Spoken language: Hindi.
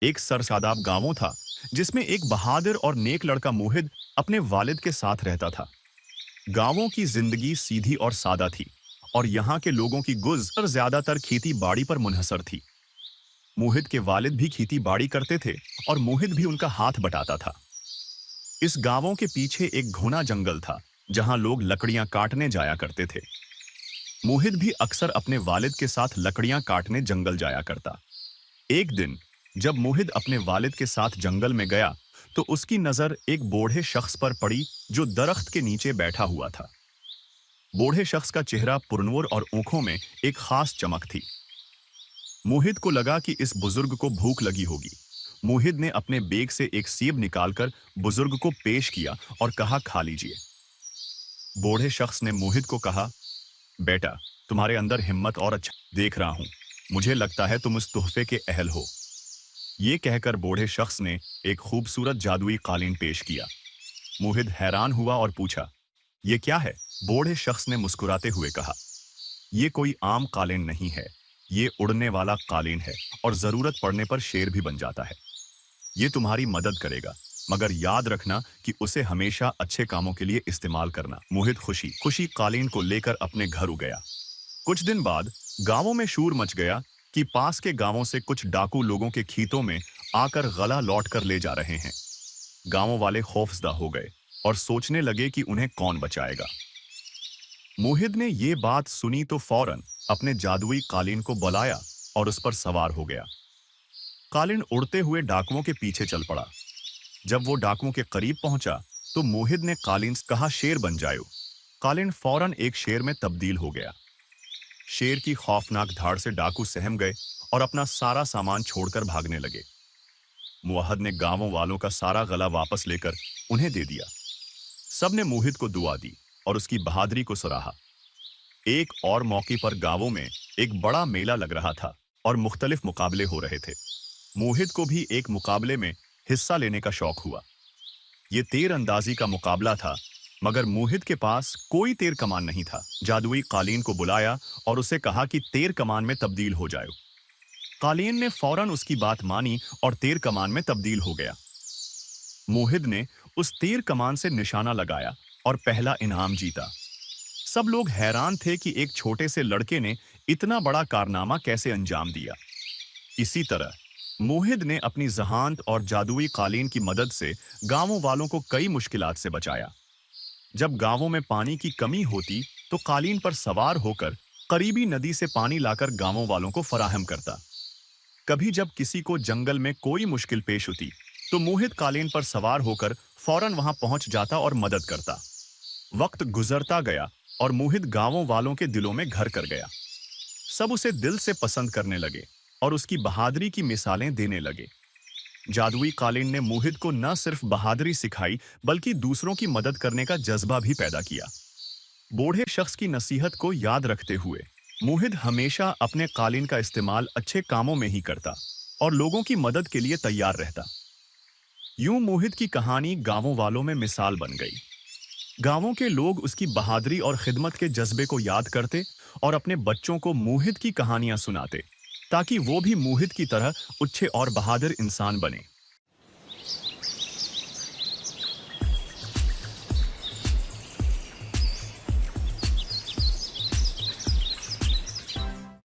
एक सरसादाब गांव था जिसमें एक बहादुर और नेक लड़का मोहित अपने वालिद के साथ रहता था। गांवों की जिंदगी सीधी और सादा थी और यहाँ के लोगों की गुज़र ज्यादातर खेती बाड़ी पर मुनहसर थी। मोहित के वालिद भी खेती बाड़ी करते थे और मोहित भी उनका हाथ बटाता था। इस गांवों के पीछे एक घना जंगल था जहां लोग लकड़ियां काटने जाया करते थे। मोहित भी अक्सर अपने वालिद के साथ लकड़ियां काटने जंगल जाया करता। एक दिन जब मोहित अपने वालिद के साथ जंगल में गया तो उसकी नजर एक बूढ़े शख्स पर पड़ी जो दरख्त के नीचे बैठा हुआ था। बूढ़े शख्स का चेहरा पुरनूर और आंखों में एक खास चमक थी। मोहित को लगा कि इस बुजुर्ग को भूख लगी होगी। मोहित ने अपने बैग से एक सेब निकालकर बुजुर्ग को पेश किया और कहा, खा लीजिए। बूढ़े शख्स ने मोहित को कहा, बेटा, तुम्हारे अंदर हिम्मत और अच्छा देख रहा हूं। मुझे लगता है तुम उस तोहफे के अहल हो। ये कहकर बूढ़े शख्स ने एक खूबसूरत जादुई कालीन पेश किया। मोहित हैरान हुआ और पूछा, ये क्या है? बूढ़े शख्स ने मुस्कुराते हुए कहा, ये कोई आम कालीन नहीं है, ये उड़ने वाला कालीन है और जरूरत पड़ने पर शेर भी बन जाता है। ये तुम्हारी मदद करेगा, मगर याद रखना कि उसे हमेशा अच्छे कामों के लिए इस्तेमाल करना। मोहित खुशी खुशी कालीन को लेकर अपने घर गया। कुछ दिन बाद गांवों में शोर मच गया कि पास के गांवों से कुछ डाकू लोगों के खेतों में आकर गला लौट कर ले जा रहे हैं। गांवों वाले खौफजदा हो गए और सोचने लगे कि उन्हें कौन बचाएगा। मोहित ने ये बात सुनी तो फौरन अपने जादुई कालीन को बुलाया और उस पर सवार हो गया। कालीन उड़ते हुए डाकुओं के पीछे चल पड़ा। जब वो डाकुओं के करीब पहुंचा तो मोहित ने कालीन से कहा, शेर बन जाओ। कालीन फौरन एक शेर में तब्दील हो गया। शेर की खौफनाक धाड़ से डाकू सहम गए और अपना सारा सामान छोड़कर भागने लगे। मुअहद ने गांवों वालों का सारा गला वापस लेकर उन्हें दे दिया। सबने मोहित को दुआ दी और उसकी बहादुरी को सराहा। एक और मौके पर गांवों में एक बड़ा मेला लग रहा था और मुख्तलिफ मुकाबले हो रहे थे। मोहित को भी एक मुकाबले में हिस्सा लेने का शौक हुआ। ये तीर अंदाजी का मुकाबला था, मगर मोहित के पास कोई तीर कमान नहीं था। जादुई कालीन को बुलाया और उसे कहा कि तीर कमान में तब्दील हो जाओ। कालीन ने फौरन उसकी बात मानी और तीर कमान में तब्दील हो गया। मोहित ने उस तीर कमान से निशाना लगाया और पहला इनाम जीता। सब लोग हैरान थे कि एक छोटे से लड़के ने इतना बड़ा कारनामा कैसे अंजाम दिया। इसी तरह मोहित ने अपनी जहानत और जादुई कालीन की मदद से गांवों वालों को कई मुश्किलात से बचाया। जब गांवों में पानी की कमी होती तो कालीन पर सवार होकर करीबी नदी से पानी लाकर गांवों वालों को फराहम करता। कभी जब किसी को जंगल में कोई मुश्किल पेश होती तो मोहित कालीन पर सवार होकर फौरन वहां पहुंच जाता और मदद करता। वक्त गुजरता गया और मोहित गांवों वालों के दिलों में घर कर गया। सब उसे दिल से पसंद करने लगे और उसकी बहादुरी की मिसालें देने लगे। जादुई कालीन ने मोहित को न सिर्फ बहादुरी सिखाई बल्कि दूसरों की मदद करने का जज्बा भी पैदा किया। बूढ़े शख्स की नसीहत को याद रखते हुए मोहित हमेशा अपने कालीन का इस्तेमाल अच्छे कामों में ही करता और लोगों की मदद के लिए तैयार रहता। यूं मोहित की कहानी गांवों वालों में मिसाल बन गई। गांवों के लोग उसकी बहादुरी और खिदमत के जज्बे को याद करते और अपने बच्चों को मोहित की कहानियां सुनाते ताकि वो भी मोहित की तरह अच्छे और बहादुर इंसान बने।